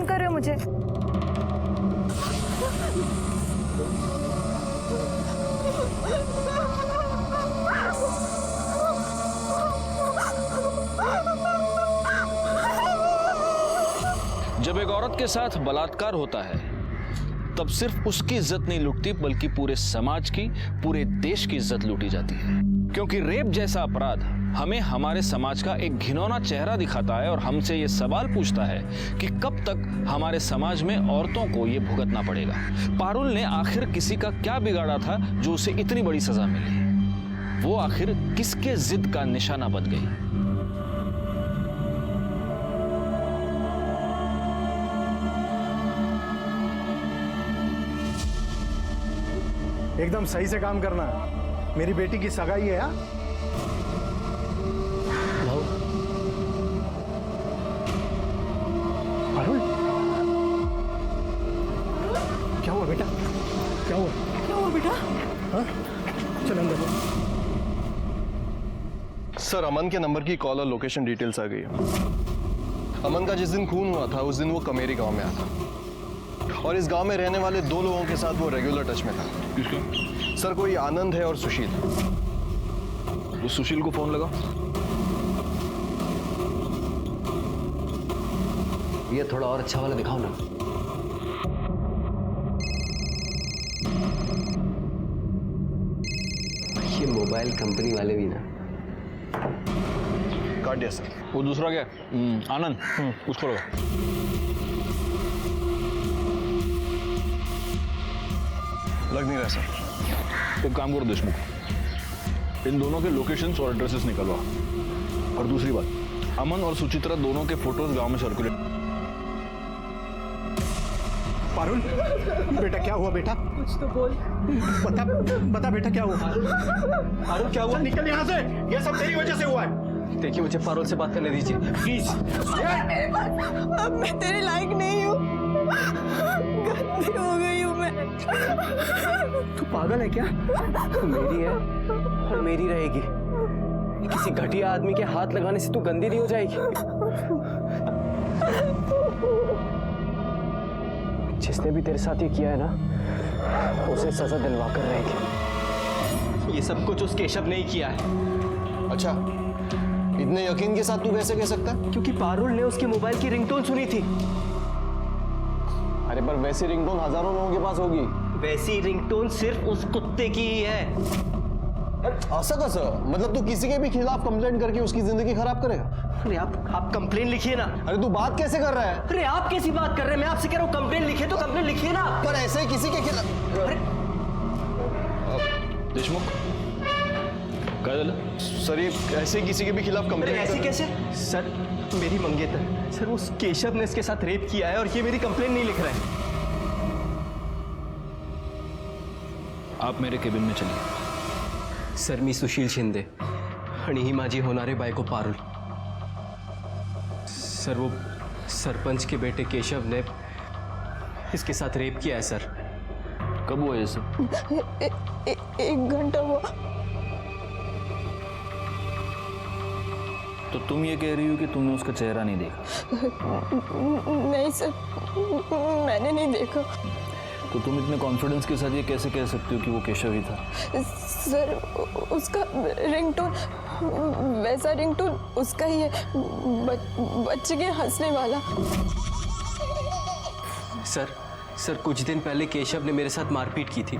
Phone कर रहे हो मुझे? जब एक औरत के साथ बलात्कार होता है तब सिर्फ उसकी इज्जत नहीं लुटती बल्कि पूरे समाज की, पूरे देश की इज्जत लूटी जाती है। क्योंकि रेप जैसा अपराध हमें हमारे समाज का एक घिनौना चेहरा दिखाता है और हमसे ये सवाल पूछता है कि कब तक हमारे समाज में औरतों को ये भुगतना पड़ेगा। पारुल ने आखिर किसी का क्या बिगाड़ा था जो उसे इतनी बड़ी सजा मिली? वो आखिर किसके जिद का निशाना बन गई? एकदम सही से काम करना। मेरी बेटी की सगाई है। यार पारुल, क्या हुआ बेटा? क्या हुआ? क्या हुआ बेटा? हाँ, चल अंदर। सर, अमन के नंबर की कॉल और लोकेशन डिटेल्स आ गई है। अमन का जिस दिन खून हुआ था उस दिन वो कमेरी गांव में आया था और इस गांव में रहने वाले 2 लोगों के साथ वो रेगुलर टच में था। किसके? सर, कोई आनंद है और सुशील। उस सुशील को फोन लगा। ये थोड़ा और अच्छा वाला दिखाओ ना। ये मोबाइल कंपनी वाले भी ना। काट दिया सर। वो दूसरा क्या? आनंद। उसको लगा। लग नहीं रहा सर। एक काम करो देशमुख, इन दोनों के लोकेशंस और एड्रेसेस निकलवा। और दूसरी बात, अमन और सुचित्रा दोनों के फोटोज गांव में सर्कुलेट। पारुल, बेटा क्या हुआ बेटा? कुछ तो बोल। बता बता बेटा क्या हुआ? पारुल क्या हुआ? निकल यहाँ से, ये सब तेरी वजह से हुआ है। देखिए, मुझे पारुल से बात करने दीजिए प्लीज। अब मैं तेरे लायक नहीं हूँ, गंदी हो गई हूँ मैं। तू पागल है क्या? तू मेरी है और मेरी रहेगी। किसी घटिया आदमी के हाथ लगाने से तू गंदी नहीं हो जाएगी। जिसने भी तेरे साथ ये किया है ना, उसे सजा दिलवा कर रहेगी। ये सब कुछ उस केशव ने ही किया है। अच्छा, इतने यकीन के साथ तू कैसे कह सकता है? क्योंकि पारुल ने उसके मोबाइल की रिंगटोन सुनी थी। अरे पर वैसी रिंगटोन हजारों लोगों के पास होगी। वैसी रिंगटोन सिर्फ उस कुत्ते की ही है। ऐसा कैसा? मतलब तू किसी के भी खिलाफ कंप्लेंट करके उसकी जिंदगी खराब करेगा? अरे आप कंप्लेन लिखिए ना। अरे तू बात कैसे कर रहा है? अरे आप कैसी बात कर रहे हैं? मैं आपसे कह रहा हूँ कंप्लेन लिखिए तो कंप्लेन लिखिए ना। पर ऐसे ही किसी के खिलाफ। अरे देशमुख क्या दिल? सर, ये ऐसे ही किसी के भी खिलाफ अरे कंप्लेंट ऐसी कैसे? सर, मेरी मंगेतर सर, उस केशव ने इसके साथ रेप किया है और ये मेरी कंप्लेन नहीं लिख रहा है। आप मेरे केबिन में चलिए। सर, मी सुशील शिंदे आणि ही माझी होणारे बायको पारुल। सर, वो सरपंच के बेटे केशव ने इसके साथ रेप किया है सर। कब हुआ ये सब? एक घंटा हुआ। तो तुम ये कह रही हो कि तुमने उसका चेहरा नहीं देखा? नहीं सर, मैंने नहीं देखा। तो तुम इतने कॉन्फिडेंस के साथ ये कैसे कह सकती हो कि वो केशव ही था? सर, उसका रिंगटोन, वैसा रिंगटोन उसका ही है, बच्चे के हंसने वाला। सर, कुछ दिन पहले केशव ने मेरे साथ मारपीट की थी।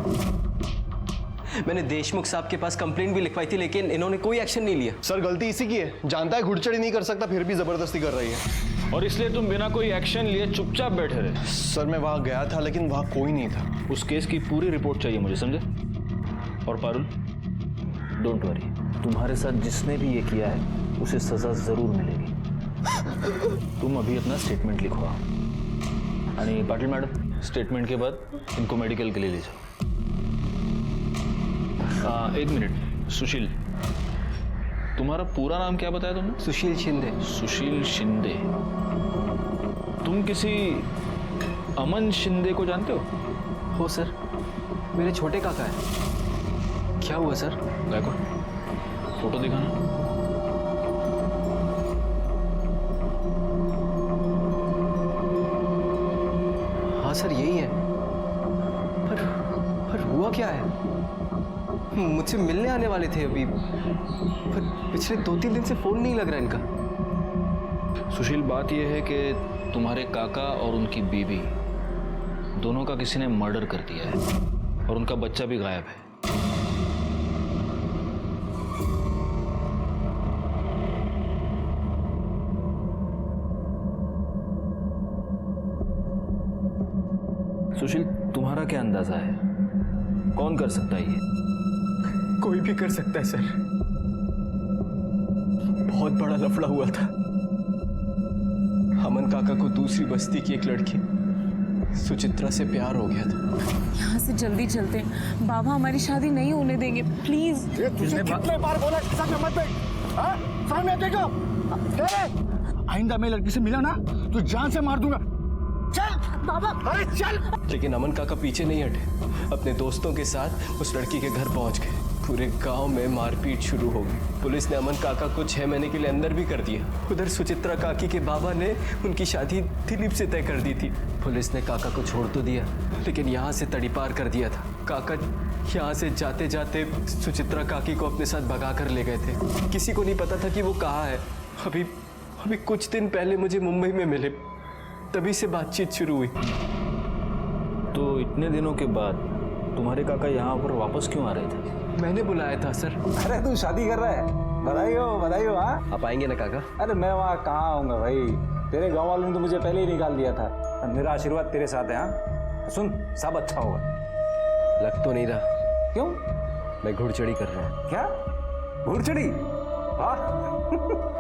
मैंने देशमुख साहब के पास कंप्लेंट भी लिखवाई थी, लेकिन इन्होंने कोई एक्शन नहीं लिया। सर, गलती इसी की है। जानता है घुड़चड़ी नहीं कर सकता, फिर भी जबरदस्ती कर रही है। और इसलिए तुम बिना कोई एक्शन लिए चुपचाप बैठे रहे? सर, मैं वहां गया था लेकिन वहां कोई नहीं था। उस केस की पूरी रिपोर्ट चाहिए मुझे, समझे? और पारुल, डोंट वरी, तुम्हारे साथ जिसने भी ये किया है उसे सजा जरूर मिलेगी। तुम अभी अपना स्टेटमेंट लिखवाओ। आणि पाटिल मैडम, स्टेटमेंट के बाद इनको मेडिकल के लिए ले जाओ। एक मिनट, सुशील, तुम्हारा पूरा नाम क्या बताया तुमने? सुशील शिंदे। सुशील शिंदे। तुम किसी अमन शिंदे को जानते हो? सर, मेरे छोटे काका है। क्या हुआ सर? देखो, फोटो दिखाना। हाँ सर यही है। पर हुआ क्या है? मुझसे मिलने आने वाले थे अभी, पर पिछले 2-3 दिन से फोन नहीं लग रहा इनका। सुशील, बात यह है कि तुम्हारे काका और उनकी बीवी दोनों का किसी ने मर्डर कर दिया है और उनका बच्चा भी गायब है। सुशील, तुम्हारा क्या अंदाजा है, कौन कर सकता है ये? कोई भी कर सकता है सर। बहुत बड़ा लफड़ा हुआ था। अमन काका को दूसरी बस्ती की एक लड़की सुचित्रा से प्यार हो गया था। यहाँ से जल्दी चलते हैं, बाबा हमारी शादी नहीं होने देंगे, प्लीज। ये तुझे कितने बार बोला सामने मत बैठ? हाँ? सामने देखो। आइंदा मैं लड़की से मिला ना तो जान से मार दूंगा। चल बाबा, अरे चल। लेकिन अमन काका पीछे नहीं हटे, अपने दोस्तों के साथ उस लड़की के घर पहुंच गए। पूरे गांव में मारपीट शुरू हो गई। पुलिस ने अमन काका को 6 महीने के लिए अंदर भी कर दिया। उधर सुचित्रा काकी के बाबा ने उनकी शादी दिलीप से तय कर दी थी। पुलिस ने काका को छोड़ तो दिया, लेकिन यहाँ से तड़ीपार कर दिया था। काका यहाँ से जाते जाते सुचित्रा काकी को अपने साथ भगा कर ले गए थे। किसी को नहीं पता था कि वो कहाँ है। अभी कुछ दिन पहले मुझे मुंबई में मिले, तभी से बातचीत शुरू हुई। तो इतने दिनों के बाद तुम्हारे काका यहाँ पर वापस क्यों आ रहे थे? मैंने बुलाया था सर। अरे तू शादी कर रहा है? बधाई हो हाँ। आप आएंगे ना काका? अरे मैं वहाँ कहाँ आऊँगा भाई, तेरे गांव वालों ने तो मुझे पहले ही निकाल दिया था। मेरा आशीर्वाद तेरे साथ है। हाँ सुन, सब अच्छा होगा। लग तो नहीं रहा। क्यों? मैं घुड़चढ़ी कर रहा हूँ। क्या घुड़चढ़ी? हाँ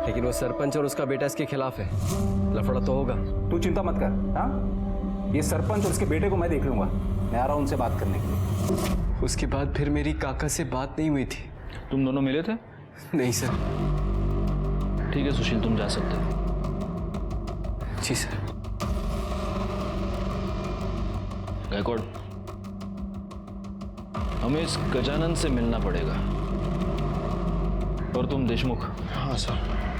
लेकिन वो सरपंच और उसका बेटा इसके खिलाफ है, लफड़ा तो होगा। तू चिंता मत कर। हाँ, ये सरपंच और उसके बेटे को मैं देख लूंगा। मैं आ रहा हूँ उनसे बात करने के लिए। उसके बाद फिर मेरी काका से बात नहीं हुई थी। तुम दोनों मिले थे? नहीं सर। ठीक है सुशील, तुम जा सकते हो। जी सर। गायकवाड़, हमें इस गजानन से मिलना पड़ेगा। और तुम देशमुख, हाँ सर।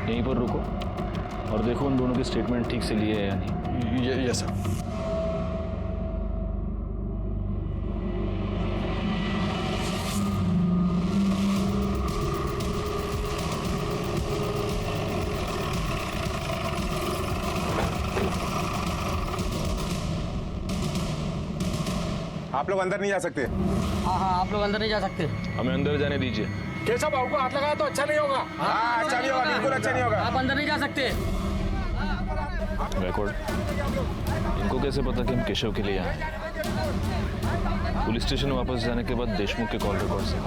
यहीं पर रुको और देखो उन दोनों के स्टेटमेंट ठीक से लिए है या नहीं। ये सर। आप लोग अंदर नहीं जा सकते। हाँ आप लोग अंदर नहीं जा सकते। हमें अंदर जाने दीजिए। केशव बाबू को हाथ लगाया तो अच्छा नहीं होगा। हाँ अच्छा नहीं होगा, बिल्कुल अच्छा नहीं होगा। आप अंदर नहीं जा सकते। गायकवाड़, इनको कैसे पता कि हम केशव के लिए आए? पुलिस स्टेशन वापस जाने के बाद देशमुख के कॉल रिकॉर्ड से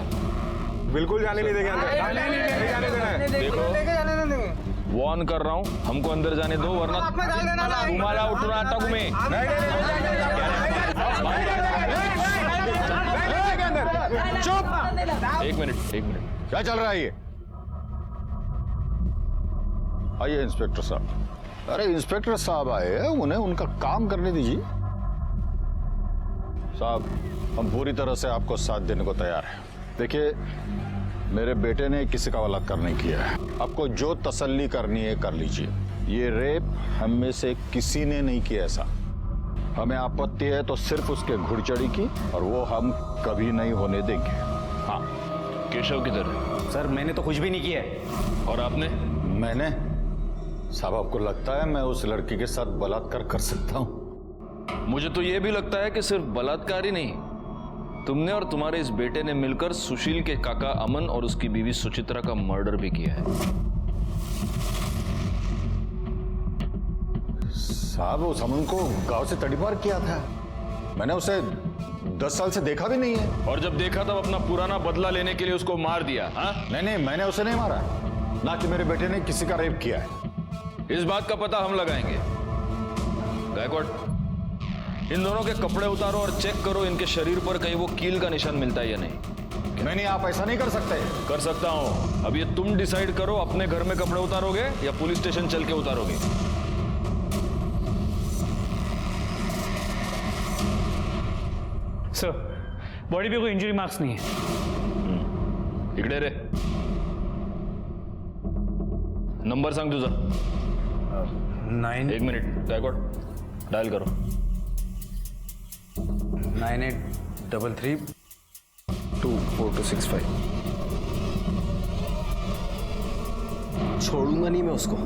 बिल्कुल जाने नहीं देंगे अंदर। नहीं जाने देना है। देखो, वार्न कर रहा हूँ, हमको अंदर जाने दो वरना तुम्हारा उठना तक में। चुप। एक मिनट क्या चल रहा है ये? आइए इंस्पेक्टर साहब। अरे इंस्पेक्टर साहब आए हैं, उन्हें उनका काम करने दीजिए। साहब, हम पूरी तरह से आपको साथ देने को तैयार हैं। देखिए, मेरे बेटे ने किसी का बलात्कार नहीं किया है। आपको जो तसल्ली करनी है कर लीजिए। ये रेप हम में से किसी ने नहीं किया ऐसा। हमें आपत्ति है तो सिर्फ उसके घुड़चढ़ी की, और वो हम कभी नहीं होने देंगे। हाँ। केशव किधर है? सर मैंने तो कुछ भी नहीं किया है। और आपने? मैंने? साहब, आपको लगता है मैं उस लड़की के साथ बलात्कार कर सकता हूँ? मुझे तो ये भी लगता है कि सिर्फ बलात्कार ही नहीं, तुमने और तुम्हारे इस बेटे ने मिलकर सुशील के काका अमन और उसकी बीवी सुचित्रा का मर्डर भी किया है। साहब, उस अमन को गांव से तड़ीपार किया था। मैंने उसे 10 साल से देखा भी नहीं है। और जब देखा तब अपना पुराना बदला लेने के लिए उसको मार दिया। हाँ? नहीं, मैंने उसे नहीं मारा, ना कि मेरे बेटे ने किसी का रेप किया है। इस बात का पता हम लगाएंगे। गायकवाड़, इन दोनों के कपड़े उतारो और चेक करो इनके शरीर पर कहीं वो कील का निशान मिलता है या नहीं। नहीं, आप ऐसा नहीं कर सकते। कर सकता हूं। अब ये तुम डिसाइड करो, अपने घर में कपड़े उतारोगे या पुलिस स्टेशन चल के उतारोगे। सर, बॉडी पे कोई इंजरी मार्क्स नहीं है। इकडे रे, नंबर सांग तुझा। 9। एक मिनिट, गायकवाड़ डायल करो। 9833242265। छोड़ूंगा नहीं मैं उसको।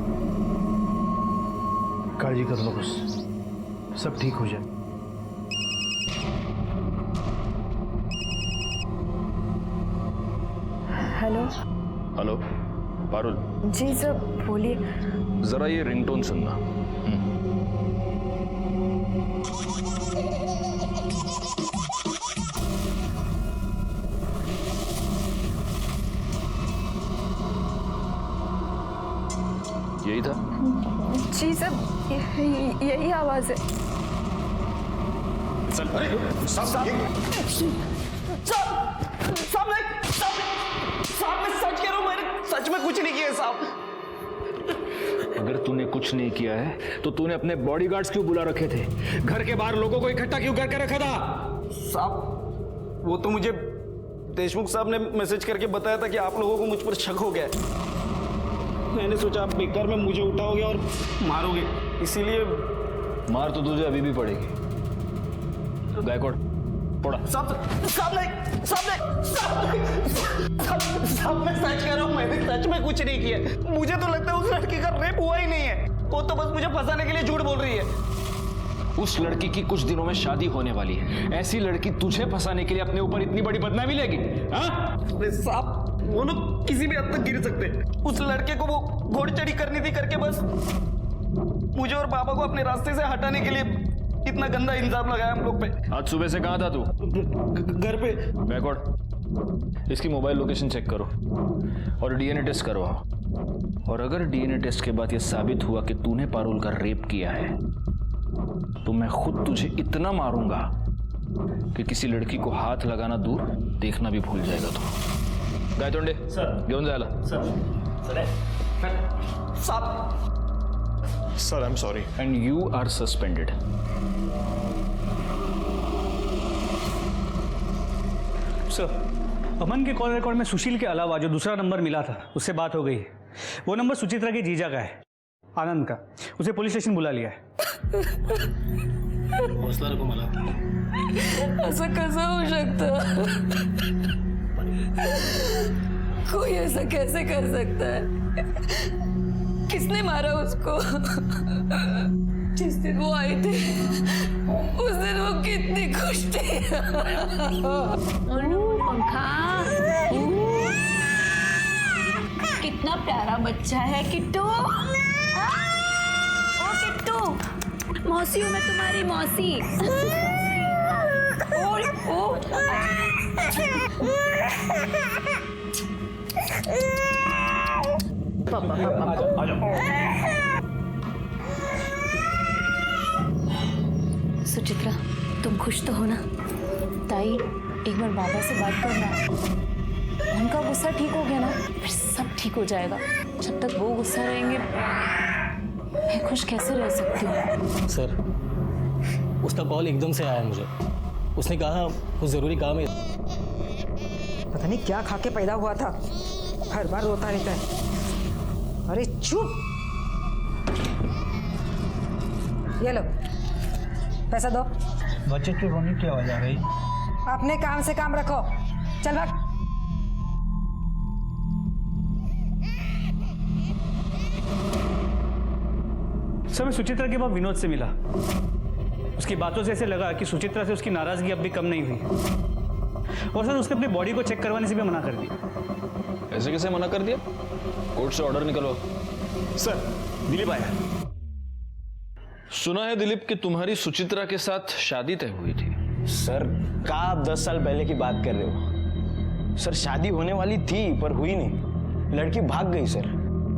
काळजी करू नकोस, सब ठीक हो जाए। हेलो। हेलो पारुल। जी सर बोलिए। जरा ये रिंगटोन सुनना। यही था? जी सर यही आवाज है। सच में कुछ नहीं किया साहब। अगर तूने कुछ नहीं किया है तो तूने अपने बॉडीगार्ड्स क्यों बुला रखे थे? घर के बाहर लोगों को इकट्ठा क्यों करके रखा था? साहब वो तो मुझे देशमुख साहब ने मैसेज करके बताया था कि आप लोगों को मुझ पर शक हो गया है। मैंने सोचा आप बेकार में मुझे उठाओगे और मारोगे, इसीलिए। मार तो तुझे अभी भी पड़ेगी। गायकवाड़ पड़ा। साहब मैं सच कह रहा हूँ, मैंने सच में कुछ नहीं किया। मुझे तो लगता है उस लड़की का रेप हुआ ही नहीं है, वो तो बस मुझे फंसाने के लिए झूठ बोल रही है। उस लड़की की कुछ दिनों में शादी होने वाली है, ऐसी लड़की तुझे फंसाने के लिए अपने ऊपर इतनी बड़ी बदनामी लेगी? अरे साहब वो लोग किसी भी हद तक गिर सकते। उस लड़के को वो घोड़ी चढ़ी करनी थी करके बस मुझे और बाबा को अपने रास्ते से हटाने के लिए इतना गंदा इल्जाम लगाया हम लोग पे। आज सुबह से कहाँ था तू? घर पे। बैकवर्ड, इसकी मोबाइल लोकेशन चेक करो और डीएनए टेस्ट करवाओ। और अगर डीएनए टेस्ट के बाद यह साबित हुआ कि तूने पारुल का रेप किया है तो मैं खुद तुझे इतना मारूंगा कि किसी लड़की को हाथ लगाना दूर, देखना भी भूल जाएगा तू। गायतोंडे सर घेऊन जायला। Sir I am sorry and you are suspended. Sir Aman के कॉल रिकॉर्ड में सुशील के अलावा जो दूसरा नंबर मिला था उससे बात हो गई है। वो नंबर सुचित्रा के जीजा का है, आनंद का। उसे पुलिस स्टेशन बुला लिया है। हौसला रखो मला। ऐसा कैसा हो सकता? कोई ऐसा कैसे कर सकता है? किसने मारा उसको? जिस दिन वो आए थे उस दिन वो कितनी खुश थे। पंखा कितना प्यारा बच्चा है किट्टू। ओ किट्टू, मौसी हूँ मैं तुम्हारी मौसी। ओ पापा सुचित्रा, तुम खुश तो हो ना? ताई एक बार बाबा से बात करना, उनका गुस्सा ठीक हो गया ना फिर सब ठीक हो जाएगा। जब तक वो गुस्सा रहेंगे मैं खुश कैसे रह सकती हूँ? सर उसका कॉल एकदम से आया मुझे। उसने कहा वो जरूरी काम है। पता नहीं क्या खा के पैदा हुआ था, हर बार रोता रहता है। अरे चुप। ये लो पैसा दो। बच्चे की रोने की आवाज आ रही। अपने काम से काम रखो, चल भाग। सर मैं सुचित्रा के बाद विनोद से मिला। उसकी बातों से ऐसे लगा कि सुचित्रा से उसकी नाराजगी अब भी कम नहीं हुई। और सर उसने अपनी बॉडी को चेक करवाने से भी मना कर दिया। ऐसे कैसे मना कर दिया? कोर्ट से ऑर्डर निकलवाओ। सर दिलीप आया। सुना है दिलीप कि तुम्हारी सुचित्रा के साथ शादी तय हुई थी। सर क्या आप 10 साल पहले की बात कर रहे हो? सर शादी होने वाली थी पर हुई नहीं, लड़की भाग गई।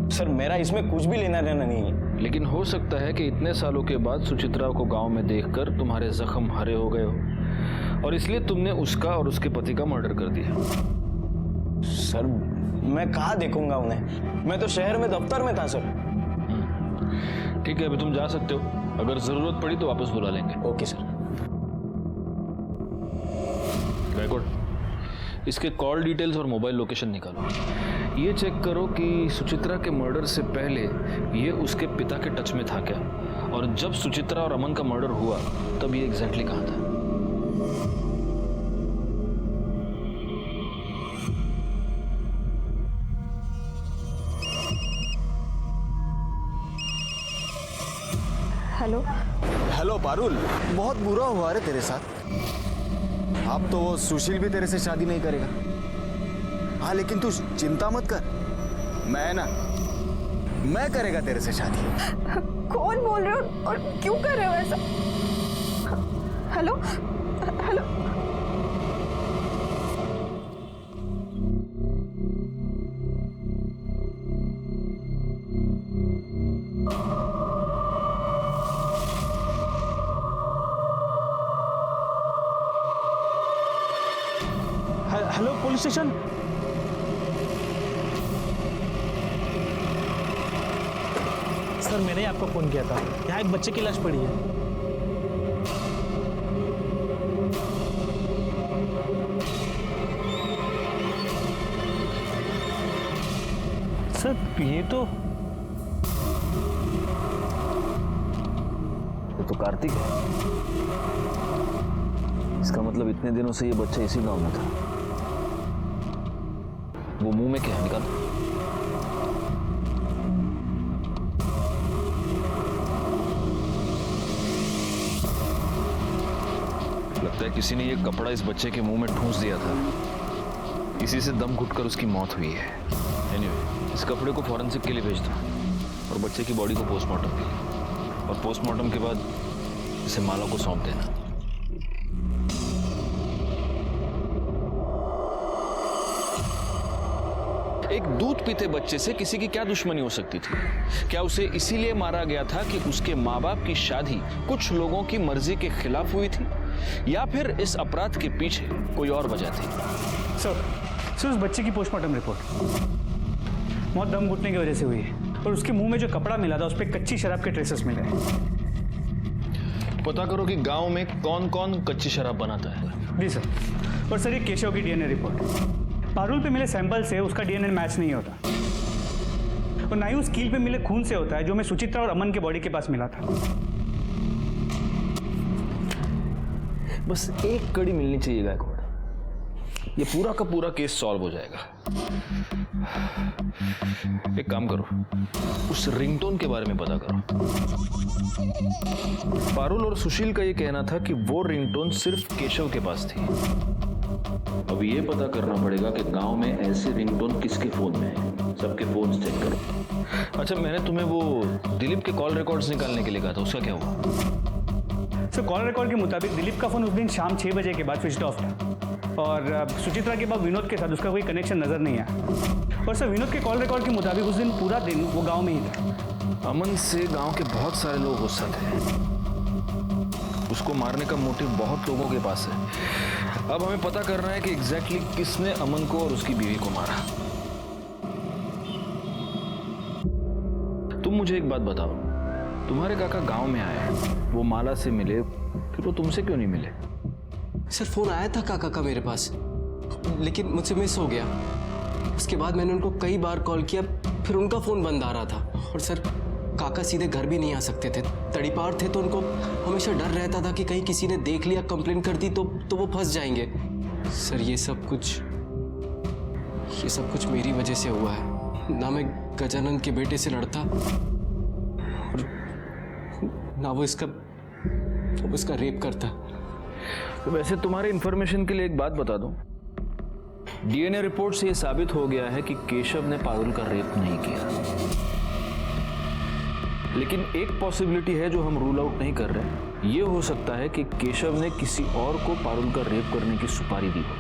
सर मेरा इसमें कुछ भी लेना देना नहीं है। लेकिन हो सकता है कि इतने सालों के बाद सुचित्रा को गांव में देखकर तुम्हारे जख्म हरे हो गए हो और इसलिए तुमने उसका और उसके पति का मर्डर कर दिया। सर मैं कहाँ देखूंगा उन्हें, मैं तो शहर में दफ्तर में था। सर ठीक है, अभी तुम जा सकते हो। अगर जरूरत पड़ी तो वापस बुला लेंगे। Okay sir. गायकवाड़, इसके कॉल डिटेल्स और मोबाइल लोकेशन निकालो। ये चेक करो कि सुचित्रा के मर्डर से पहले ये उसके पिता के टच में था क्या, और जब सुचित्रा और अमन का मर्डर हुआ तब ये एग्जैक्टली कहाँ था। हेलो। हेलो पारुल, बहुत बुरा हुआ रे तेरे साथ। अब तो वो सुशील भी तेरे से शादी नहीं करेगा। हाँ लेकिन तू चिंता मत कर, मैं करेगा तेरे से शादी। कौन बोल रहे हो और क्यों कर रहे हो ऐसा? Hello hello. Hello police station. Sir मैंने ही आपको फ़ोन किया था, यहाँ एक बच्चे की लाश पड़ी है। सर ये तो कार्तिक है। इसका मतलब इतने दिनों से ये बच्चा इसी गांव में था। वो मुंह में क्या है, निकाल। लगता है किसी ने ये कपड़ा इस बच्चे के मुंह में ठूंस दिया था, इसी से दम घुटकर उसकी मौत हुई है। एनीवे, इस कपड़े को फॉरेंसिक के लिए भेज दो और बच्चे की बॉडी को पोस्टमार्टम के लिए, और पोस्टमार्टम के बाद इसे माला को सौंप देना। एक दूध पीते बच्चे से किसी की क्या दुश्मनी हो सकती थी? क्या उसे इसीलिए मारा गया था कि उसके माँ बाप की शादी कुछ लोगों की मर्जी के खिलाफ हुई थी, या फिर इस अपराध के पीछे कोई और वजह थी? सर उस बच्चे की पोस्टमार्टम रिपोर्ट मौत दम घुटने की वजह से हुई है, और उसके मुंह में जो कपड़ा मिला था उस पर कच्ची शराब के ट्रेसेस मिले। पता करो कि गांव में कौन कौन कच्ची शराब बनाता है। जी सर। और सर ये केशव की डीएनए रिपोर्ट, पारुल पे मिले सैंपल से उसका डीएनए मैच नहीं होता, और ना ही उस कील पे मिले खून से होता है जो मैं सुचित्रा और अमन के बॉडी के पास मिला था। बस एक कड़ी मिलनी चाहिए गायकवाड़, ये पूरा का पूरा केस सॉल्व हो जाएगा। एक काम करो, उस रिंगटोन के बारे में पता करो। पारुल और सुशील का ये कहना था कि वो रिंगटोन सिर्फ केशव के पास थी। अब ये पता करना पड़ेगा कि गांव में ऐसे रिंगटोन किसके फोन में है। सबके फोन चेक करो। अच्छा, मैंने तुम्हें वो दिलीप के कॉल रिकॉर्ड्स निकालने के लिए कहा था, उसका क्या हुआ? सर कॉल रिकॉर्ड के मुताबिक दिलीप का फोन उस दिन शाम 6 बजे के बाद स्विच ऑफ था, और सुचित्रा के बाद विनोद के साथ उसका कोई कनेक्शन नजर नहीं आया। और सर विनोद के कॉल रिकॉर्ड के मुताबिक उस दिन पूरा दिन वो गांव में ही था। अमन से गांव के बहुत सारे लोग गुस्सा थे, उसको मारने का मोटिव बहुत लोगों के पास है। अब हमें पता करना है कि एग्जैक्टली किसने अमन को और उसकी बीवी को मारा। तुम मुझे एक बात बताओ, तुम्हारे काका गांव में आए, वो माला से मिले, फिर वो तुमसे क्यों नहीं मिले? सर फोन आया था काका का मेरे पास, लेकिन मुझसे मिस हो गया। उसके बाद मैंने उनको कई बार कॉल किया, फिर उनका फोन बंद आ रहा था। और सर काका सीधे घर भी नहीं आ सकते थे, तड़ीपार थे, तो उनको हमेशा डर रहता था कि कहीं किसी ने देख लिया, कंप्लेन कर दी तो वो फंस जाएंगे। सर ये सब कुछ मेरी वजह से हुआ है। ना मैं गजानंद के बेटे से लड़ता, और ना वो इसका रेप करता। तो वैसे तुम्हारे इंफॉर्मेशन के लिए एक बात बता दूं, डीएनए रिपोर्ट से यह साबित हो गया है कि केशव ने पारुल का रेप नहीं किया। लेकिन एक पॉसिबिलिटी है जो हम रूल आउट नहीं कर रहे। ये हो सकता है कि केशव ने किसी और को पारुल का रेप करने की सुपारी दी हो,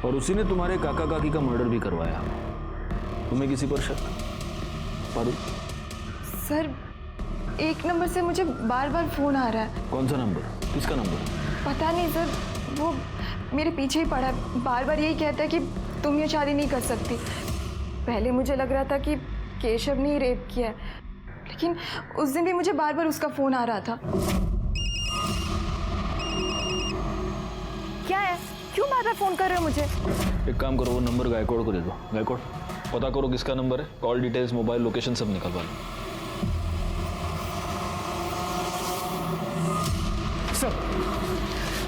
और उसी ने तुम्हारे काका काकी का मर्डर भी करवाया हो। तुम्हें किसी पर शक? पारुल? सर एक नंबर से मुझे बार बार फोन आ रहा है। कौन सा नंबर? किसका नंबर? पता नहीं सर, वो मेरे पीछे ही पड़ा है, बार बार यही कहता है कि तुम ये शादी नहीं कर सकती। पहले मुझे लग रहा था कि केशव ने ही रेप किया है, लेकिन उस दिन भी मुझे बार बार उसका फोन आ रहा था। क्या है, क्यों बार बार फोन कर रहे हो मुझे? एक काम करो, वो नंबर गायकवाड़ को दे दो। गायकवाड़, पता करो किसका नंबर है, कॉल डिटेल्स, मोबाइल लोकेशन सब निकलवा लो।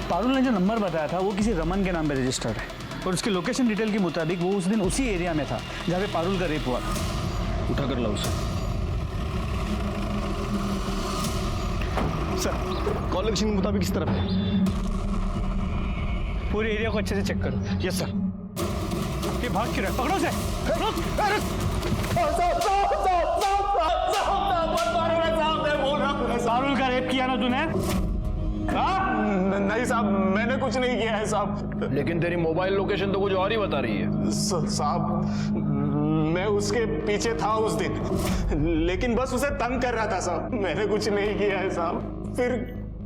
पारुल ने जो नंबर बताया था वो किसी रमन के नाम पे रजिस्टर्ड है और उसकी लोकेशन डिटेल के मुताबिक वो उस दिन उसी एरिया में था जहाँ पे पारुल का रेप हुआ था। उठा कर लाओ उसे। सर कॉल लोकेशन के मुताबिक किस तरफ है? पूरे एरिया को अच्छे से चेक करो। Yes sir. ये भाग क्यों रहा है? पकड़ो उसे। पारुल का रेप किया ना तूने? नहीं साहब, मैंने कुछ नहीं किया है साहब। लेकिन तेरी मोबाइल लोकेशन तो कुछ और ही बता रही है। साहब मैं उसके पीछे था उस दिन, लेकिन बस उसे तंग कर रहा था साहब। मैंने कुछ नहीं किया है साहब। फिर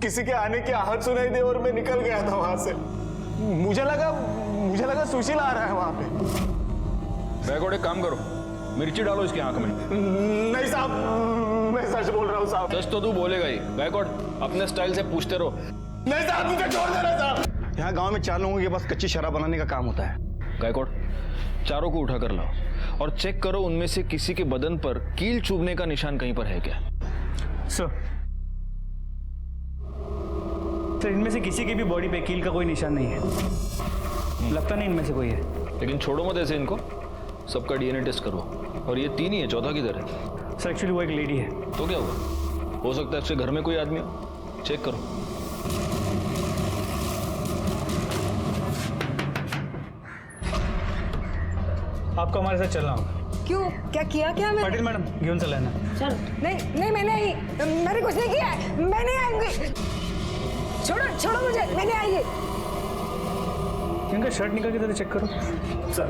किसी के आने की आहट सुनाई दी और मैं निकल गया था वहां से। मुझे लगा सुशील आ रहा है वहां पे। बैगोड, एक काम करो, मिर्ची डालो इसकी आंख में। नहीं साहब, मैं सच बोल रहा हूँ साहब। सच तो तू बोलेगा ही। बैगोड, अपने स्टाइल से पूछते रहो। नहीं साहब, मुझे छोड़ देना साहब। यहाँ गांव में 4 लोगों के पास कच्ची शराब बनाने का काम होता है। गायकवाड़, चारों को उठा कर लाओ और चेक करो उनमें से किसी के बदन पर कील चुभने का निशान कहीं पर है क्या। सर इनमें से किसी की भी बॉडी पे कील का कोई निशान नहीं है। लगता नहीं इनमें से कोई है। लेकिन छोड़ो मत ऐसे इनको, सबका डीएनए टेस्ट करो। और ये 3 ही है, चौथा किधर है? सर एक्चुअली वो एक लेडी है। तो क्या हुआ? हो सकता है उसके घर में कोई आदमी हो। चेक करो। आपको हमारे साथ चलना होगा। क्यों? क्या किया क्या मैं? पाटिल मैडम घेऊन चला है ना। चल। नहीं मैंने कुछ नहीं किया है। मैं नहीं आऊंगी। छोड़ो मुझे, मैं नहीं आएंगी। इनका शर्ट निकाल के जरा चेक करो। सर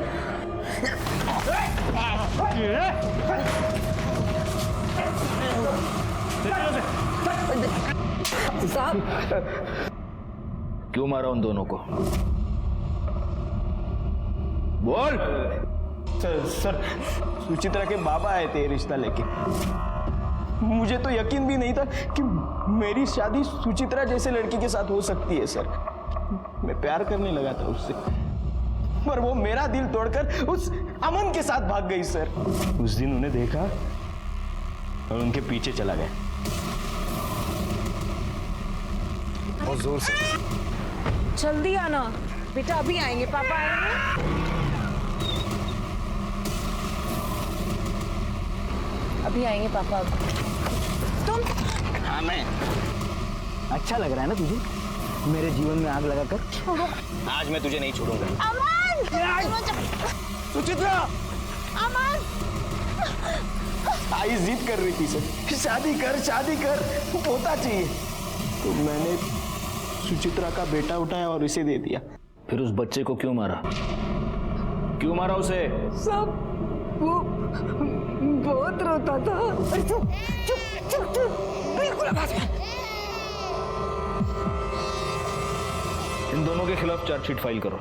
साहब क्यों मारा उन दोनों को? बोल। सर सुचित्रा के बाबा आए थे रिश्ता लेके। मुझे तो यकीन भी नहीं था कि मेरी शादी सुचित्रा जैसे लड़की के साथ हो सकती है सर। मैं प्यार करने लगा था उससे, पर वो मेरा दिल तोड़कर उस अमन के साथ भाग गई सर। उस दिन उन्हें देखा और उनके पीछे चला गया बहुत जोर से। जल्दी आना बेटा, अभी आएंगे, पापा आएंगे। अभी आएंगे पापा। तुम? हाँ मैं। अच्छा लग रहा है ना तुझे मेरे जीवन में आग लगाकर? छोड़ो। आज मैं तुझे नहीं छोड़ूंगा। अमन! सुचित्रा! अमन! आई जिद कर रही थी सर, शादी कर होता चाहिए। तो मैंने सुचित्रा का बेटा उठाया और इसे दे दिया। फिर उस बच्चे को क्यों मारा? क्यों मारा उसे? सब वो बहुत रोता था। चुप बिल्कुल आवाज मत। इन दोनों के खिलाफ चार्जशीट फाइल करो।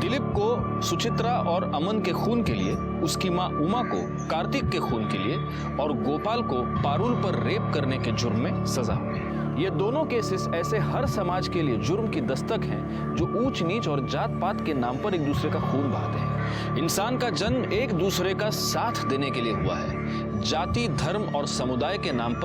दिलीप को सुचित्रा और अमन के खून के लिए, उसकी मां उमा को कार्तिक के खून के लिए और गोपाल को पारुल पर रेप करने के जुर्म में सजा हुई। ये दोनों केसेस ऐसे हर समाज के लिए जुर्म की दस्तक हैं जो ऊंच नीच और जात पात के नाम पर एक दूसरे का खून बहाते हैं। इंसान का जन्म एक दूसरे का साथ देने के लिए हुआ है। जाति, धर्म और समुदाय के नाम पर